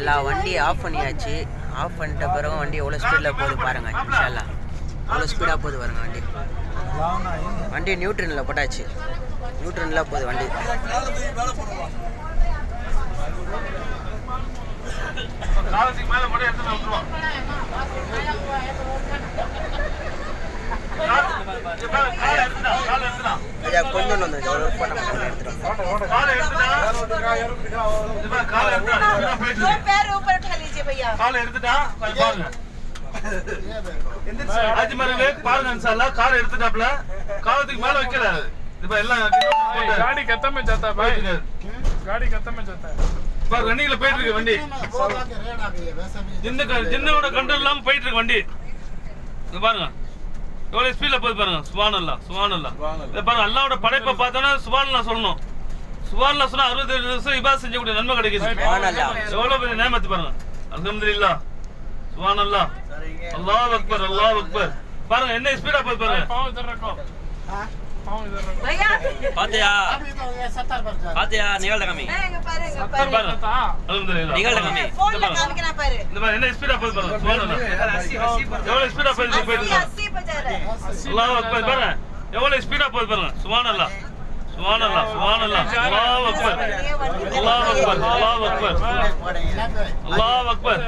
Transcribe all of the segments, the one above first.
எல்லா வண்டியை ஆஃப் பண்ணியாச்சு. ஆஃப் பண்ணிட்ட பிறகு வண்டி எவ்வளோ ஸ்பீடில் போகுது பாருங்கள். இன்ஷால்லா எவ்வளோ ஸ்பீடாக போகுது பாருங்கள் வண்டி. வண்டி நியூட்ரனில் போட்டாச்சு. நியூட்ரனில் போகுது வண்டி. கொஞ்சம் வந்து कार எடுத்துட்டாப்ல காலத்துக்கு மேல வைக்கல இப்ப எல்லாம் गाड़ी खत्म में जाता है भाई गाड़ी खत्म में जाता है पर ரன்னிங்ல போயிட்டு இருக்கு வண்டி ஜின்னோட கண்ட்ரோல் இல்லாம போயிட்டு இருக்கு வண்டி இத பாருங்க எவ்வளவு ஸ்பீட்ல போய் பாருங்க சுப்ஹானல்லாஹ் சுப்ஹானல்லாஹ் இத பாருங்க அல்லாஹ்வோட படைப்பை பார்த்தானே சுப்ஹானல்லாஹ் சொல்லணும் சுப்ஹானல்லாஹ் சொன்னா 67 வருஷம் இபாதத் செஞ்சக்கூடிய நன்மை கிடைக்குது சுப்ஹானல்லாஹ் எவ்வளவு பெரிய நியமத் பாருங்க அல்ஹம்துலில்லாஹ் சுப்ஹானல்லாஹ் அல்லாஹ் அக்பர் அல்லாஹ் அக்பர் பாருங்க என்ன ஸ்பீடா போய் பாருங்க பாவம் इधर रखो हां पांव इधर रखो भैया பாத்தியா अभी तो 70 पर जा பாத்தியா நிகழ்த கம்மி பாருங்க அல்ஹம்துலில்லாஹ் நிகழ்த கம்மி போன்ல காமிக்கனா பாரு இந்த மாதிரி என்ன ஸ்பீடா போய் பாருங்க சுப்ஹானல்லாஹ் 80 எவ்வளவு ஸ்பீடா போய் பாருங்க 80 पे जा रहा है அல்லாஹ் அக்பர் பாருங்க எவ்வளவு ஸ்பீடா போய் பாருங்க சுப்ஹானல்லாஹ் சுப்ஹானல்லாஹ் சுப்ஹானல்லாஹ் அல்லாஹ் அக்பர் அல்லாஹ் அக்பர் அல்லாஹ் அக்பர் அல்லாஹ் அக்பர்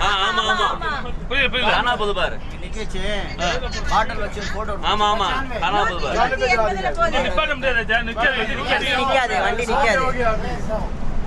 ஆமா ஆமா புரியல புரியல காணா போது பாரு நிக்கேச்சு பாட்டில் வச்சு போட்டோ. ஆமா ஆமா காணா போது பாரு நிப்பாட்ட முடியாது நிக்காது நிக்காது வண்டி நிக்காது.